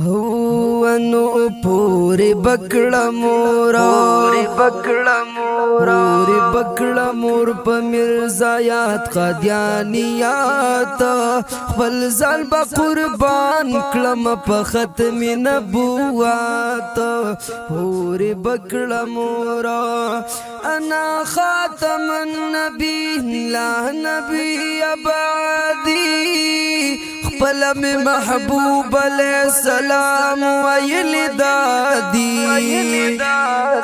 نو پوری بکڑا مورا پوری بکڑا مور پا مرزایات قادیانیات خپل ځان با قربان کلم پا ختم نبوات پوری بکڑا مورا انا خاتم النبی لا نبی بعدی خپل میں محبوب علیہ السلام ویل دادی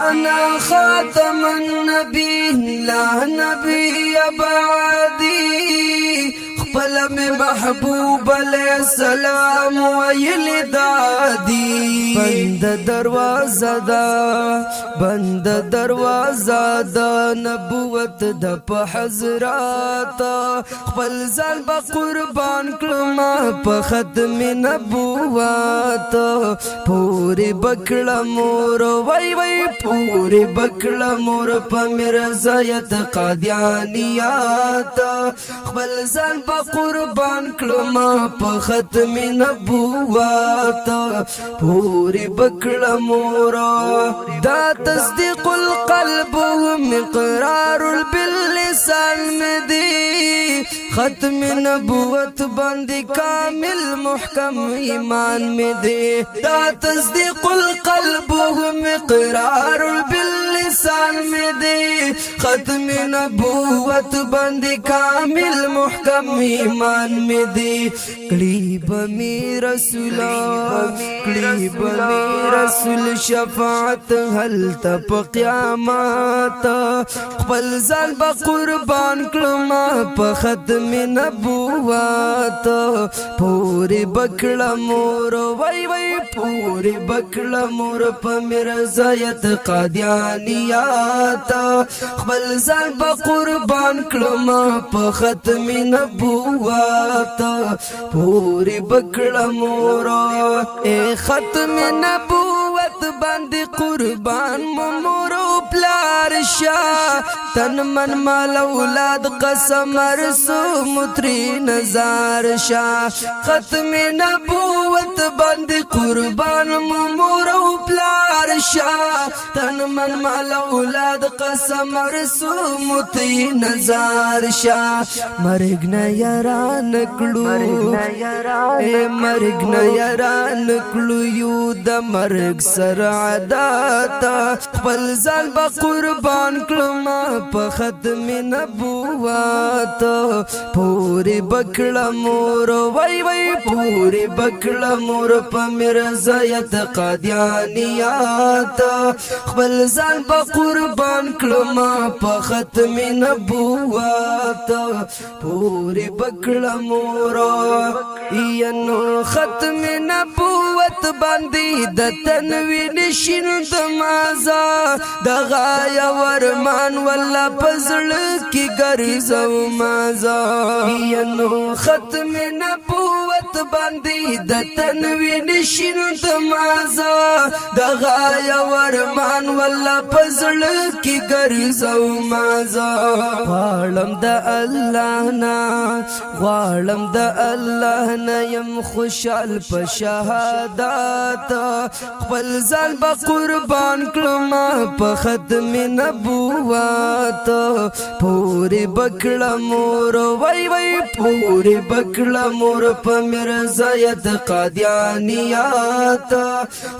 انا خاتم النبی لا نبی بعدی خپل میں محبوب علیہ السلام ویل دادی بند دروازہ دا نبوت د په حضرات خپل ځان به قربان کړم په ختم نبوت پوری بکړه مور وای پوری بکړه مور په مرزایت قادیانیات خپل ځان به قربان کړم په ختم نبوت پوری بکړه مور دا تصدیق القلب مقرار باللسان مدی ختم نبوت باندې کامل محکم ایمان مدی دا تصدیق القلب مقرار باللسان مدی ختم نبوت باندې کامل محکم ایمان مدی قریب می رسول شفاعت هل تپ قیامت خپل ځان به قربان کړم په ختم نبوت پوری بکړه مور وای پوری بکړه مور په مرزایت قادیانیات خپل ځان به قربان کړم په ختم نبوت پوری بکړه مور اے ختم نبوت باندې قربان مور پلار شاه تن من مال اولاد قسم رسو متری نزار شاه ختم نبوت باندې قربان مور پلار شاه تن من مال اولاد قسم رسو متری نزار شاه مرګ نه یاران کړو مرګ نه یاران کړو یو د مرګ سره عادت خپل ځان به قربان کړم په ختم نبوت پوری بکړه مور وای پوری بکړه مور په مرزایت قادیانیات خپل ځان به قربان کړم په ختم نبوت پوری بکړه مور ینو ختم نبوت باندې د تنوین شین د مازا د غایا ورمان ولا پزړ کی ګرځو مازا ینو ختم نبوت باندې د تنوین شین د مازا د غایا ورمان ولا پزړ کی ګرځو مازا غواړم د الله نه يم خوشال په شهادت خپل ځان به قربان کړم په ختم نبوت پوری بکړه مور وای پوری بکړه مور په مرزایت قادیانیات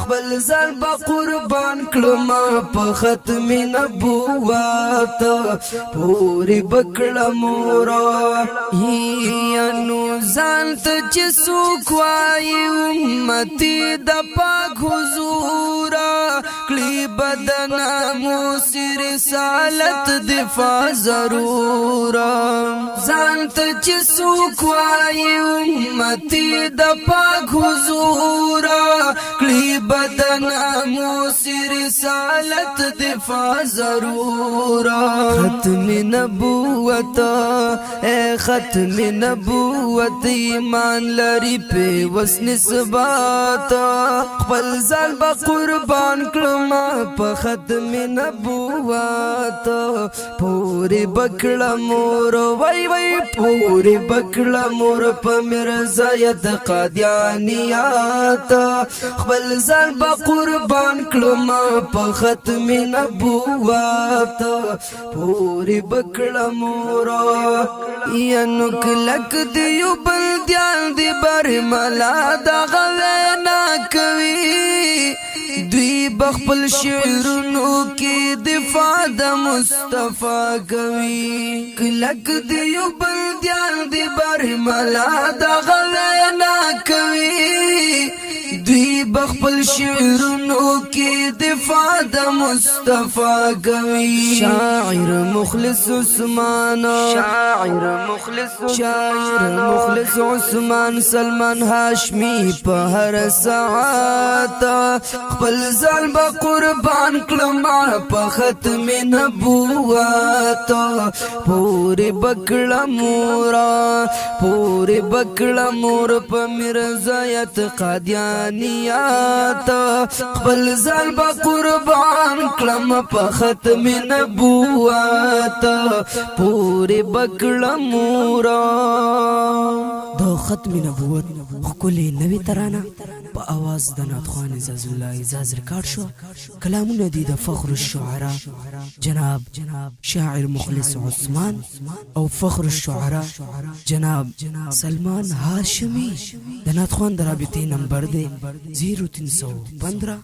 خپل ځان به قربان کړم په ختم نبوت پوری بکړه مور نو ځان ته چې څوک وایي امتي د پاک حضور کلی بدن موسی رسالت دفاع ضرور ځان ته چې څوک وایي امتي د پاک حضور کلی بدن موسی رسالت دفاع ضرورا ختم نبوت اے ختم نبوت ایمان لري په وس نسبات خپل ځان با قربان کړم په ختم نبوت پوری بکړه مور وای وای پوری بکړه مور په مرزایت قادیانیات خپل ځان با قربان کړم په ختم نبوت پوری بکړه مور ینو کلک دیو بلدیان دی بر ملا دا غوینا کوي دوی بخپل شعرونو کی دفاع د مصطفی کوي کلک دیو بلدیان دی بر ملا دا غوینا کوي دوی بخپل شعرونو کی دفاع د مصطفی کوي شاعر مخلص عثمان شاعر مخلص عثمان سلمان هاشمی په هر ساعت خپل ځان به قربان کړم په ختم نبوت پوری بکړه مور په مرزایت قادیانیات خپل ځان به قربان کړم په ختم نبوت پوری بکړه مور دو ختم نبوت خکلی نوی ترانه په आवाज د ناتخوان عزاز الله اعزاز ریکارډ شو کلامونه دي د فخر الشعراء جناب شاعر مخلص عثمان او فخر الشعراء جناب سلمان هاشمی د ناتخوان د رابطې نمبر دی 0315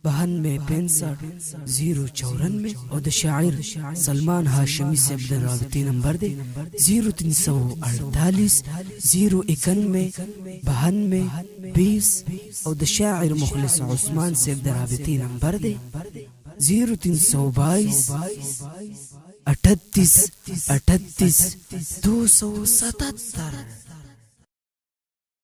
9265 094 او د شاعر سلمان هاشمی صاحب د رابطې نمبر دی 0348 091 92 20 او د شاعر مخلص عثمان صاحب د رابطې نمبر دی 0322 38 277